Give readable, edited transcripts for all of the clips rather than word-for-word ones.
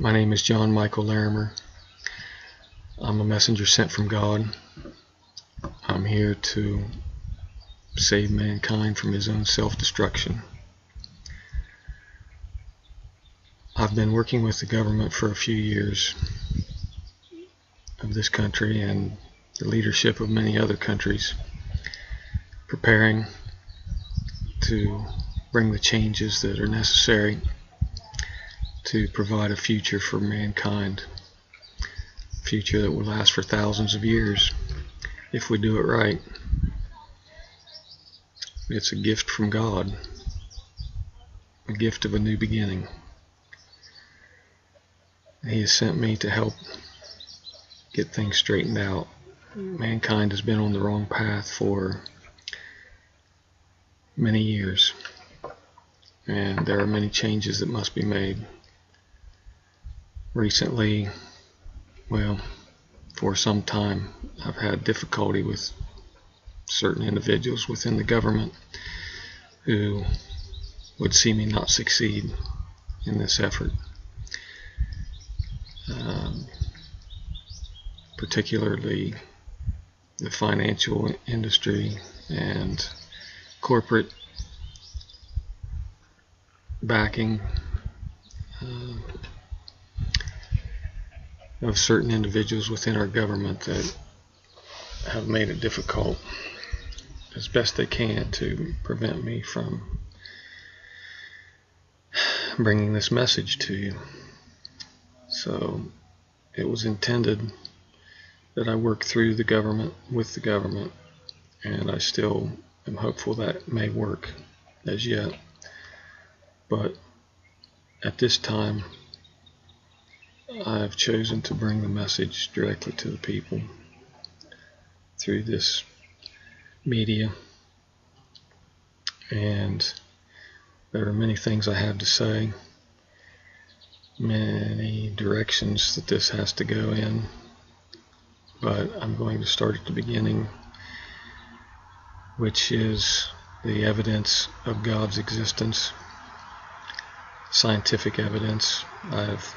My name is John Michael Larimer. I'm a messenger sent from God. I'm here to save mankind from his own self-destruction. I've been working with the government for a few years of this country and the leadership of many other countries, preparing to bring the changes that are necessary to provide a future for mankind, a future that will last for thousands of years if we do it right. It's a gift from God, a gift of a new beginning. He has sent me to help get things straightened out. Mankind has been on the wrong path for many years, and there are many changes that must be made. Recently, well, for some time, I've had difficulty with certain individuals within the government who would see me not succeed in this effort. Particularly the financial industry and corporate backing of certain individuals within our government that have made it difficult as best they can to prevent me from bringing this message to you. So it was intended that I work through the government, with the government, and I still am hopeful that may work as yet. But at this time, I've chosen to bring the message directly to the people through this media, and there are many things I have to say, many directions that this has to go in, but I'm going to start at the beginning, which is the evidence of God's existence, scientific evidence. I've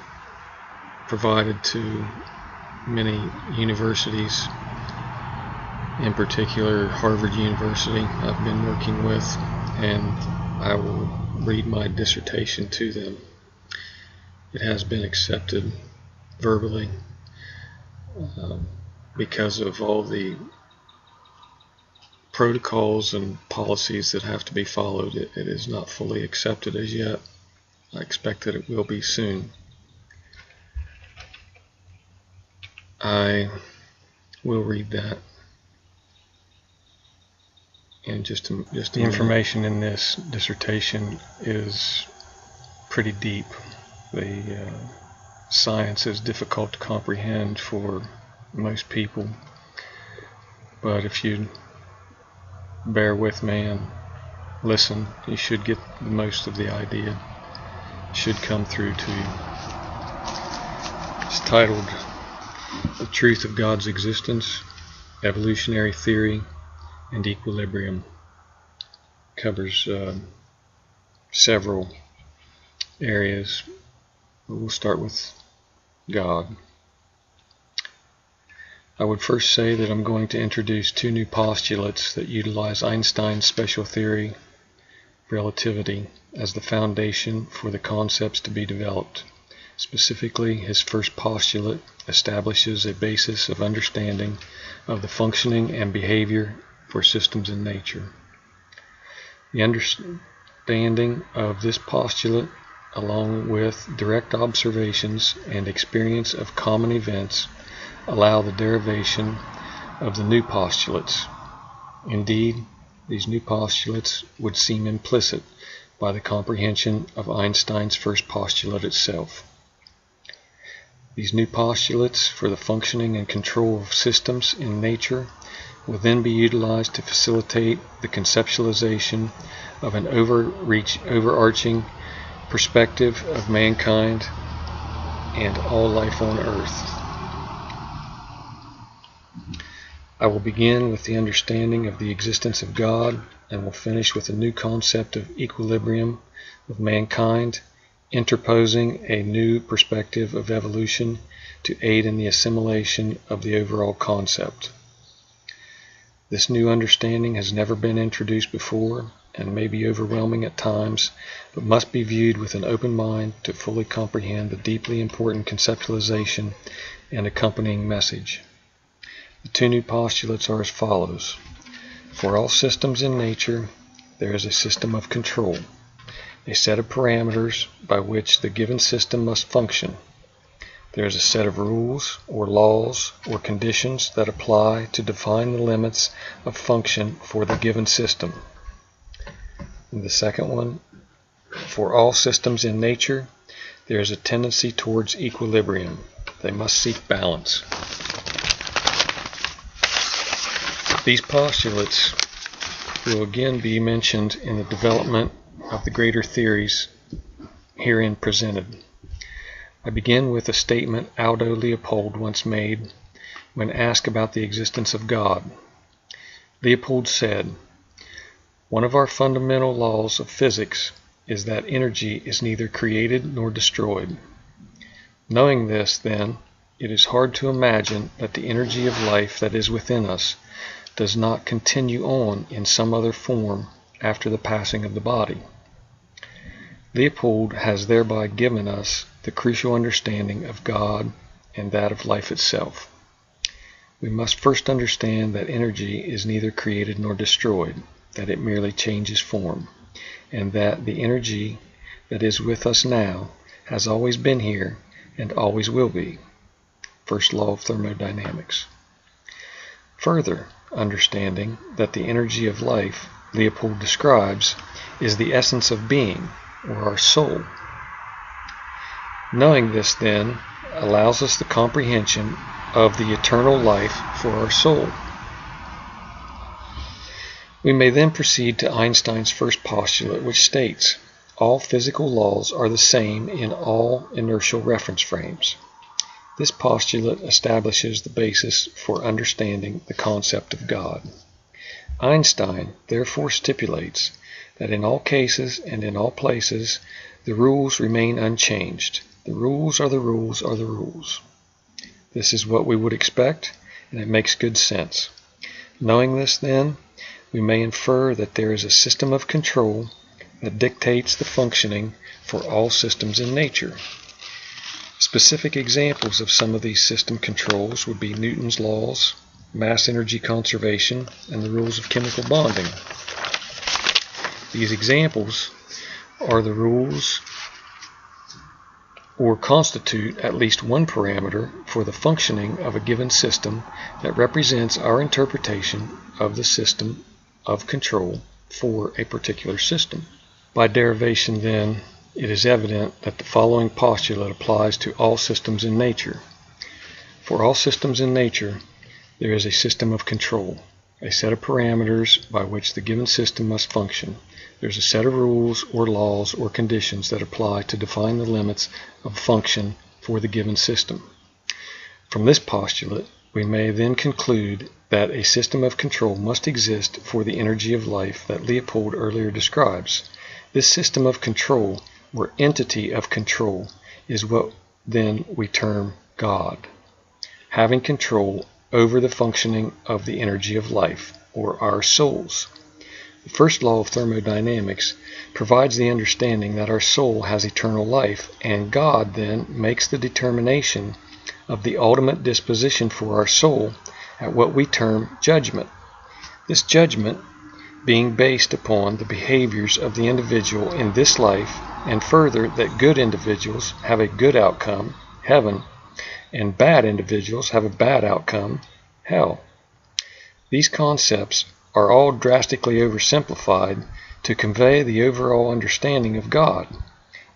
provided to many universities, in particular Harvard University I've been working with, and I will read my dissertation to them. It has been accepted verbally because of all the protocols and policies that have to be followed. It is not fully accepted as yet. I expect that it will be soon. I will read that. And just the information in this dissertation is pretty deep. The science is difficult to comprehend for most people, but if you bear with me and listen, you should get most of the idea. It should come through to you. It's titled "The Truth of God's Existence, Evolutionary Theory, and Equilibrium." Covers several areas, but we'll start with God. I would first say that I'm going to introduce two new postulates that utilize Einstein's special theory of relativity as the foundation for the concepts to be developed. Specifically, his first postulate establishes a basis of understanding of the functioning and behavior for systems in nature. The understanding of this postulate, along with direct observations and experience of common events, allow the derivation of the new postulates. Indeed, these new postulates would seem implicit by the comprehension of Einstein's first postulate itself. These new postulates for the functioning and control of systems in nature will then be utilized to facilitate the conceptualization of an overarching perspective of mankind and all life on Earth. I will begin with the understanding of the existence of God and will finish with a new concept of equilibrium of mankind interposing a new perspective of evolution to aid in the assimilation of the overall concept. This new understanding has never been introduced before and may be overwhelming at times, but must be viewed with an open mind to fully comprehend the deeply important conceptualization and accompanying message. The two new postulates are as follows. For all systems in nature, there is a system of control, a set of parameters by which the given system must function. There is a set of rules or laws or conditions that apply to define the limits of function for the given system. And the second one, for all systems in nature, there is a tendency towards equilibrium. They must seek balance. These postulates will again be mentioned in the development of the greater theories herein presented. I begin with a statement Aldo Leopold once made when asked about the existence of God. Leopold said, "One of our fundamental laws of physics is that energy is neither created nor destroyed. Knowing this, then, it is hard to imagine that the energy of life that is within us does not continue on in some other form after the passing of the body." Leopold has thereby given us the crucial understanding of God and that of life itself. We must first understand that energy is neither created nor destroyed, that it merely changes form, and that the energy that is with us now has always been here and always will be. First law of thermodynamics. Further, understanding that the energy of life Leopold describes is the essence of being, or our soul. Knowing this, then, allows us the comprehension of the eternal life for our soul. We may then proceed to Einstein's first postulate, which states, all physical laws are the same in all inertial reference frames. This postulate establishes the basis for understanding the concept of God. Einstein therefore stipulates that in all cases and in all places, the rules remain unchanged. The rules are the rules are the rules. This is what we would expect, and it makes good sense. Knowing this, then, we may infer that there is a system of control that dictates the functioning for all systems in nature. Specific examples of some of these system controls would be Newton's laws, mass energy conservation, and the rules of chemical bonding. These examples are the rules or constitute at least one parameter for the functioning of a given system that represents our interpretation of the system of control for a particular system. By derivation, then, it is evident that the following postulate applies to all systems in nature. For all systems in nature, there is a system of control, a set of parameters by which the given system must function. There's a set of rules or laws or conditions that apply to define the limits of function for the given system. From this postulate, we may then conclude that a system of control must exist for the energy of life that Leopold earlier describes. This system of control, or entity of control, is what then we term God, having control over the functioning of the energy of life, or our souls. The first law of thermodynamics provides the understanding that our soul has eternal life, and God then makes the determination of the ultimate disposition for our soul at what we term judgment. This judgment being based upon the behaviors of the individual in this life, and further that good individuals have a good outcome, heaven, and bad individuals have a bad outcome, hell. These concepts are all drastically oversimplified to convey the overall understanding of God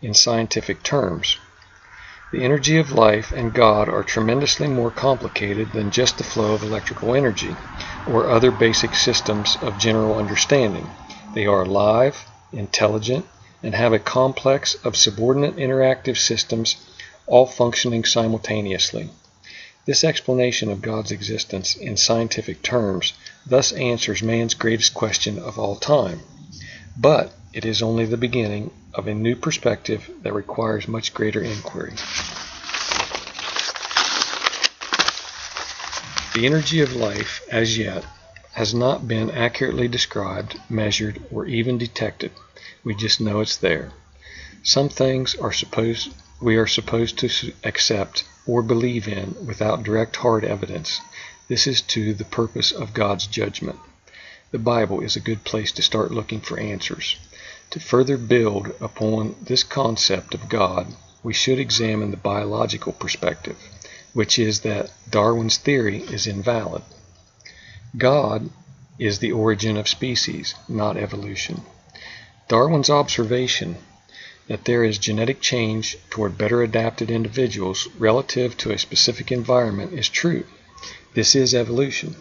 in scientific terms. The energy of life and God are tremendously more complicated than just the flow of electrical energy or other basic systems of general understanding. They are alive, intelligent, and have a complex of subordinate interactive systems all functioning simultaneously. This explanation of God's existence in scientific terms thus answers man's greatest question of all time. But it is only the beginning of a new perspective that requires much greater inquiry. The energy of life, as yet, has not been accurately described, measured, or even detected. We just know it's there. Some things we are supposed to accept or believe in without direct hard evidence. This is to the purpose of God's judgment. The Bible is a good place to start looking for answers. To further build upon this concept of God, we should examine the biological perspective, which is that Darwin's theory is invalid. God is the origin of species, not evolution. Darwin's observation that there is genetic change toward better adapted individuals relative to a specific environment is true. This is evolution.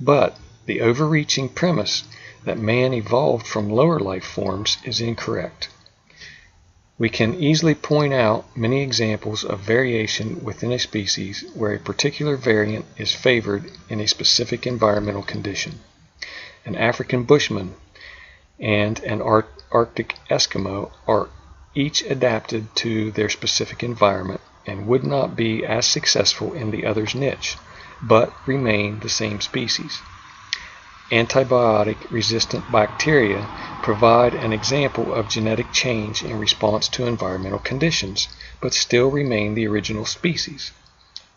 But the overreaching premise that man evolved from lower life forms is incorrect. We can easily point out many examples of variation within a species where a particular variant is favored in a specific environmental condition. An African bushman and an Arctic Eskimo are each adapted to their specific environment and would not be as successful in the other's niche, but remain the same species. Antibiotic-resistant bacteria provide an example of genetic change in response to environmental conditions, but still remain the original species.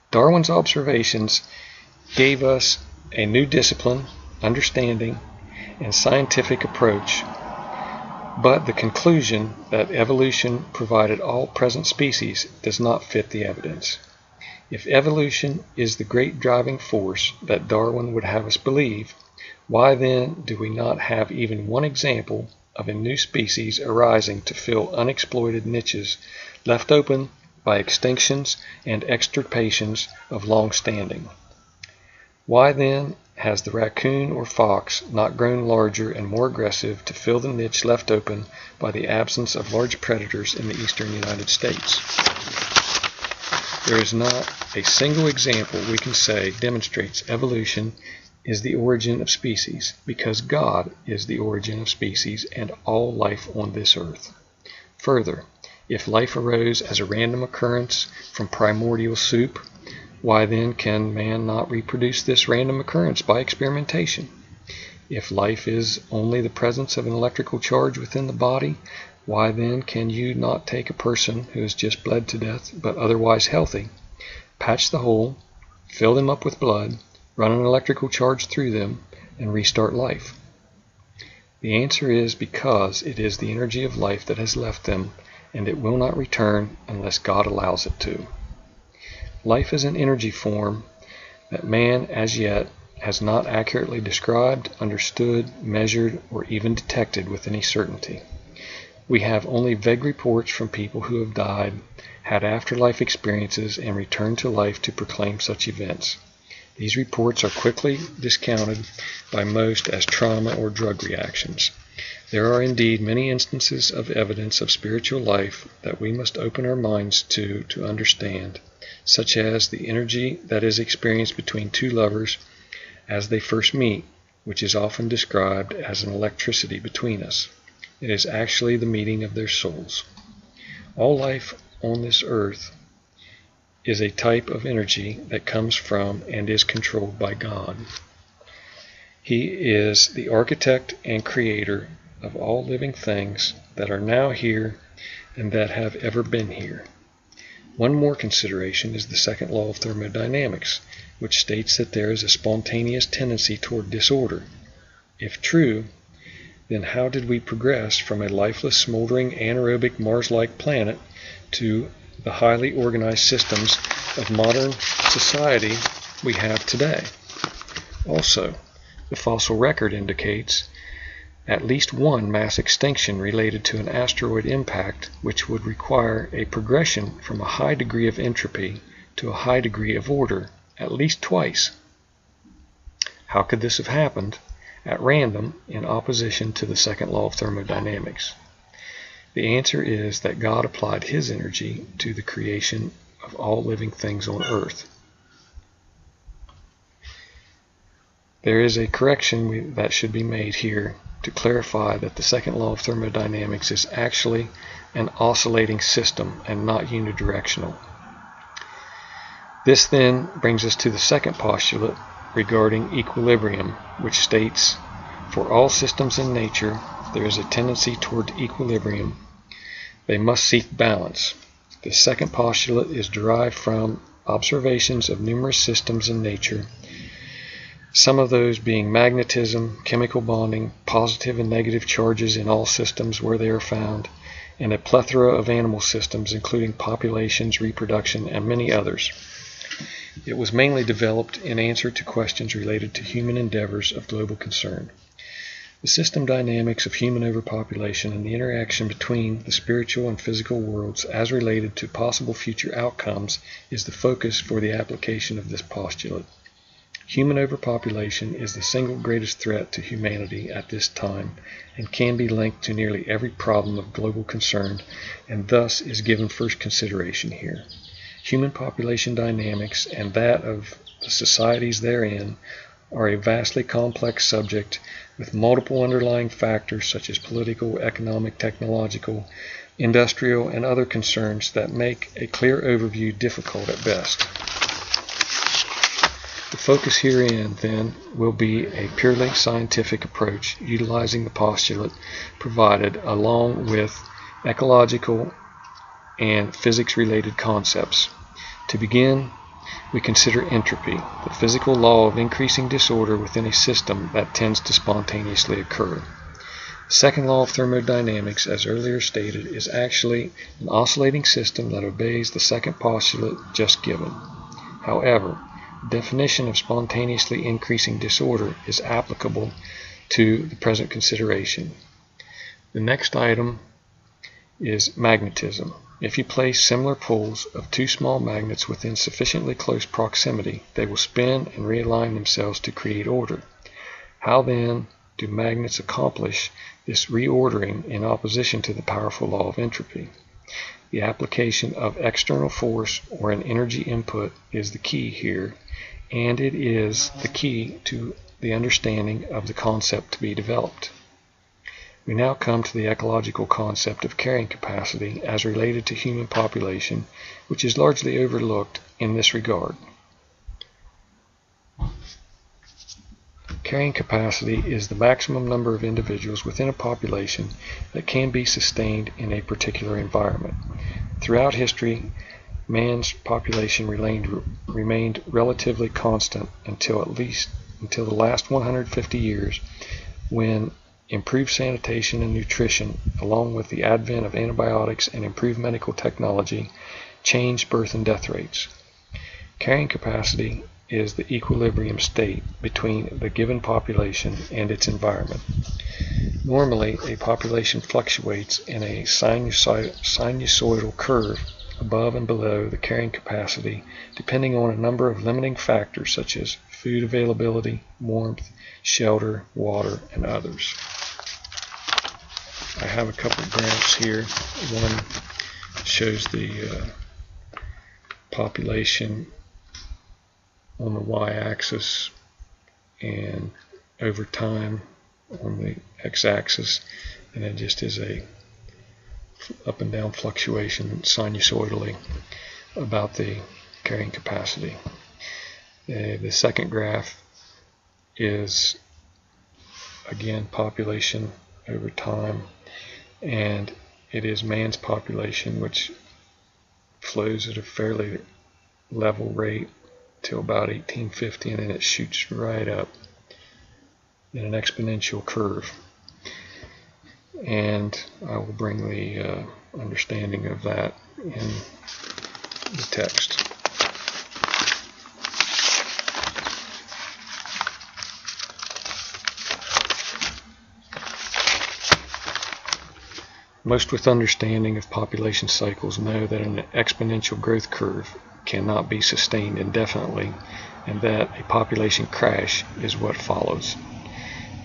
Darwin's observations gave us a new discipline, understanding, and scientific approach, but the conclusion that evolution provided all present species does not fit the evidence. If evolution is the great driving force that Darwin would have us believe, why then do we not have even one example of a new species arising to fill unexploited niches left open by extinctions and extirpations of long standing? Why then has the raccoon or fox not grown larger and more aggressive to fill the niche left open by the absence of large predators in the eastern United States? There is not a single example we can say demonstrates evolution is the origin of species, because God is the origin of species and all life on this earth. Further, if life arose as a random occurrence from primordial soup, why then can man not reproduce this random occurrence by experimentation? If life is only the presence of an electrical charge within the body, why then can you not take a person who has just bled to death but otherwise healthy, patch the hole, fill them up with blood, run an electrical charge through them, and restart life? The answer is because it is the energy of life that has left them, and it will not return unless God allows it to. Life is an energy form that man as yet has not accurately described, understood, measured, or even detected with any certainty. We have only vague reports from people who have died, had afterlife experiences, and returned to life to proclaim such events. These reports are quickly discounted by most as trauma or drug reactions. There are indeed many instances of evidence of spiritual life that we must open our minds to understand, such as the energy that is experienced between two lovers as they first meet, which is often described as an electricity between us. It is actually the meeting of their souls. All life on this earth is a type of energy that comes from and is controlled by God. He is the architect and creator of all living things that are now here and that have ever been here. One more consideration is the second law of thermodynamics, which states that there is a spontaneous tendency toward disorder. If true, then how did we progress from a lifeless, smoldering, anaerobic Mars-like planet to the highly organized systems of modern society we have today? Also, the fossil record indicates at least one mass extinction related to an asteroid impact, which would require a progression from a high degree of entropy to a high degree of order at least twice. How could this have happened at random in opposition to the second law of thermodynamics? The answer is that God applied His energy to the creation of all living things on earth. There is a correction that should be made here. to clarify that the second law of thermodynamics is actually an oscillating system and not unidirectional. This then brings us to the second postulate regarding equilibrium, which states, for all systems in nature, there is a tendency toward equilibrium. They must seek balance. The second postulate is derived from observations of numerous systems in nature, some of those being magnetism, chemical bonding, positive and negative charges in all systems where they are found, and a plethora of animal systems including populations, reproduction, and many others. It was mainly developed in answer to questions related to human endeavors of global concern. The system dynamics of human overpopulation and the interaction between the spiritual and physical worlds as related to possible future outcomes is the focus for the application of this postulate. Human overpopulation is the single greatest threat to humanity at this time and can be linked to nearly every problem of global concern and thus is given first consideration here. Human population dynamics and that of the societies therein are a vastly complex subject with multiple underlying factors such as political, economic, technological, industrial, and other concerns that make a clear overview difficult at best. The focus herein, then, will be a purely scientific approach utilizing the postulate provided along with ecological and physics-related concepts. To begin, we consider entropy, the physical law of increasing disorder within a system that tends to spontaneously occur. The second law of thermodynamics, as earlier stated, is actually an oscillating system that obeys the second postulate just given. However, the definition of spontaneously increasing disorder is applicable to the present consideration. The next item is magnetism. If you place similar poles of two small magnets within sufficiently close proximity, they will spin and realign themselves to create order. How then do magnets accomplish this reordering in opposition to the powerful law of entropy? The application of external force or an energy input is the key here, and it is the key to the understanding of the concept to be developed. We now come to the ecological concept of carrying capacity as related to human population, which is largely overlooked in this regard. Carrying capacity is the maximum number of individuals within a population that can be sustained in a particular environment. Throughout history, man's population remained relatively constant until the last 150 years, when improved sanitation and nutrition, along with the advent of antibiotics and improved medical technology, changed birth and death rates. Carrying capacity is the equilibrium state between the given population and its environment. Normally, a population fluctuates in a sinusoidal curve above and below the carrying capacity, depending on a number of limiting factors such as food availability, warmth, shelter, water, and others. I have a couple of graphs here. One shows the population on the y-axis and over time on the x-axis, and it just is a up and down fluctuation sinusoidally about the carrying capacity. The second graph is again population over time, and it is man's population, which flows at a fairly level rate till about 1850, and then it shoots right up in an exponential curve. And I will bring the understanding of that in the text. Most with understanding of population cycles know that an exponential growth curve cannot be sustained indefinitely, and that a population crash is what follows.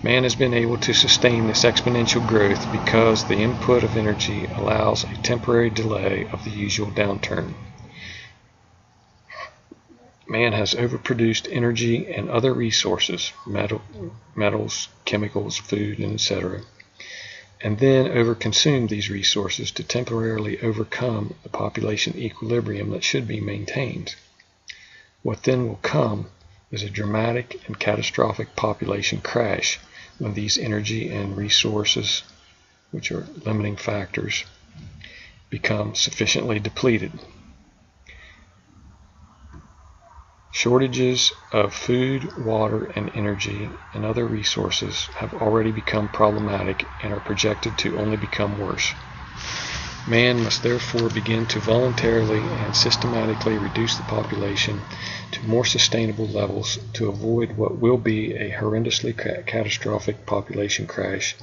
Man has been able to sustain this exponential growth because the input of energy allows a temporary delay of the usual downturn. Man has overproduced energy and other resources, metals, chemicals, food, and etc., and then overconsumed these resources to temporarily overcome the population equilibrium that should be maintained. What then will come is a dramatic and catastrophic population crash when these energy and resources, which are limiting factors, become sufficiently depleted. Shortages of food, water, and energy and other resources have already become problematic and are projected to only become worse. Man must therefore begin to voluntarily and systematically reduce the population to more sustainable levels to avoid what will be a horrendously catastrophic population crash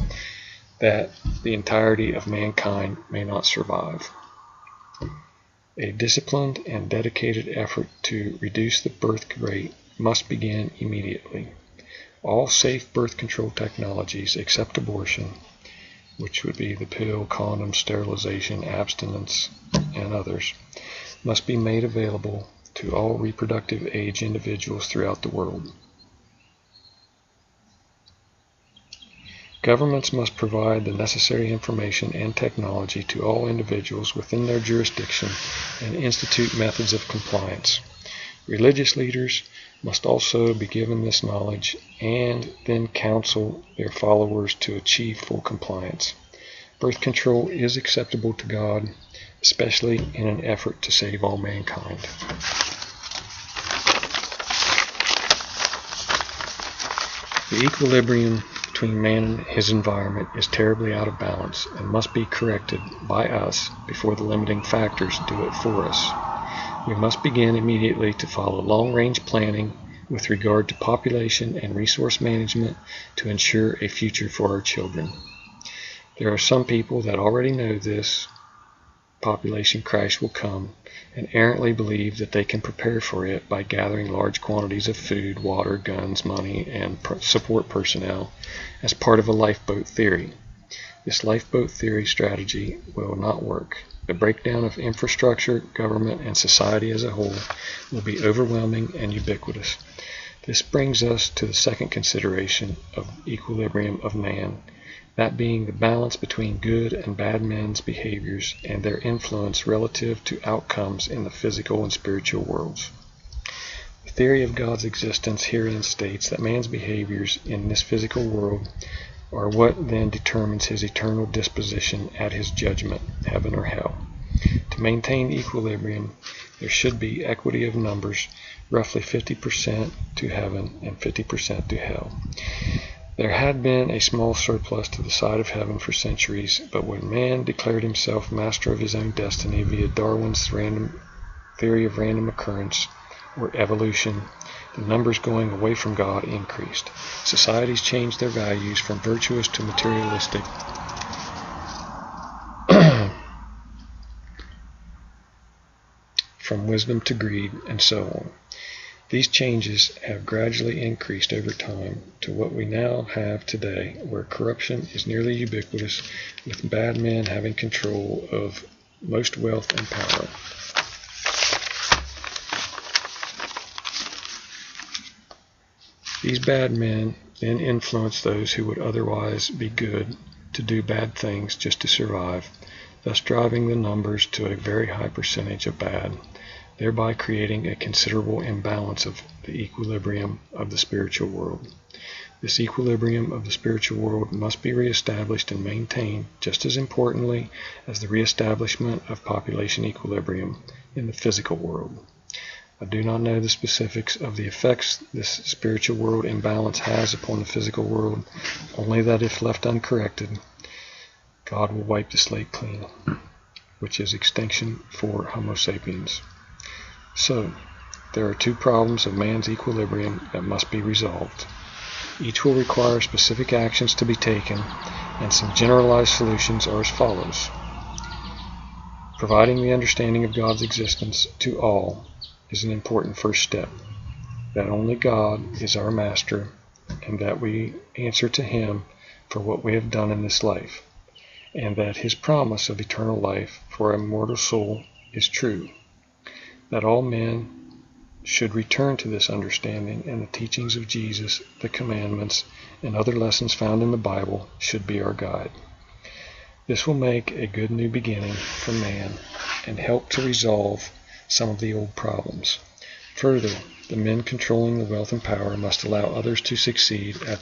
that the entirety of mankind may not survive. A disciplined and dedicated effort to reduce the birth rate must begin immediately. All safe birth control technologies except abortion, which would be the pill, condom, sterilization, abstinence, and others, must be made available to all reproductive age individuals throughout the world. Governments must provide the necessary information and technology to all individuals within their jurisdiction and institute methods of compliance. Religious leaders must also be given this knowledge and then counsel their followers to achieve full compliance. Birth control is acceptable to God, especially in an effort to save all mankind. The equilibrium between man and his environment is terribly out of balance and must be corrected by us before the limiting factors do it for us. We must begin immediately to follow long-range planning with regard to population and resource management to ensure a future for our children. There are some people that already know this population crash will come and errantly believe that they can prepare for it by gathering large quantities of food, water, guns, money, and support personnel as part of a lifeboat theory. This lifeboat theory strategy will not work. The breakdown of infrastructure, government, and society as a whole will be overwhelming and ubiquitous. This brings us to the second consideration of equilibrium of man, that being the balance between good and bad men's behaviors and their influence relative to outcomes in the physical and spiritual worlds. The theory of God's existence herein states that man's behaviors in this physical world are what then determines his eternal disposition at his judgment, heaven or hell. To maintain equilibrium, there should be equity of numbers, roughly 50% to heaven and 50% to hell. There had been a small surplus to the side of heaven for centuries, but when man declared himself master of his own destiny via Darwin's theory of random occurrence, or evolution, the numbers going away from God increased. Societies changed their values from virtuous to materialistic, from wisdom to greed, and so on. These changes have gradually increased over time to what we now have today, where corruption is nearly ubiquitous, with bad men having control of most wealth and power. These bad men then influence those who would otherwise be good to do bad things just to survive, thus driving the numbers to a very high percentage of bad, thereby creating a considerable imbalance of the equilibrium of the spiritual world. This equilibrium of the spiritual world must be reestablished and maintained just as importantly as the reestablishment of population equilibrium in the physical world. I do not know the specifics of the effects this spiritual world imbalance has upon the physical world, only that if left uncorrected, God will wipe the slate clean, which is extinction for Homo sapiens. So, there are two problems of man's equilibrium that must be resolved. Each will require specific actions to be taken, and some generalized solutions are as follows. Providing the understanding of God's existence to all is an important first step, that only God is our master, and that we answer to Him for what we have done in this life, and that His promise of eternal life for a mortal soul is true, that all men should return to this understanding, and the teachings of Jesus, the commandments, and other lessons found in the Bible should be our guide. This will make a good new beginning for man and help to resolve some of the old problems. Further, the men controlling the wealth and power must allow others to succeed at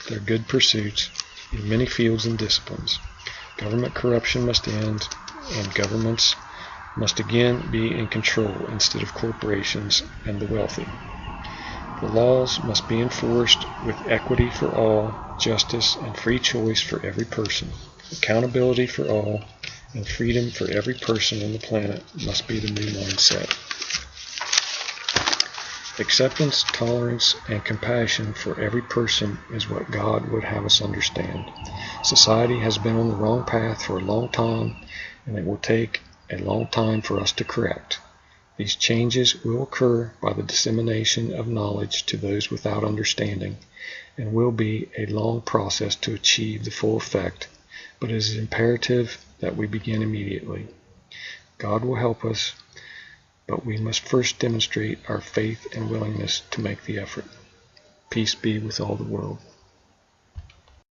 their good pursuits in many fields and disciplines. Government corruption must end, and governments must again be in control instead of corporations and the wealthy. The laws must be enforced with equity for all, justice and free choice for every person. Accountability for all and freedom for every person on the planet must be the new mindset. Acceptance, tolerance, and compassion for every person is what God would have us understand. Society has been on the wrong path for a long time, and it will take a long time for us to correct. These changes will occur by the dissemination of knowledge to those without understanding, and will be a long process to achieve the full effect, but it is imperative that we begin immediately. God will help us, but we must first demonstrate our faith and willingness to make the effort. Peace be with all the world.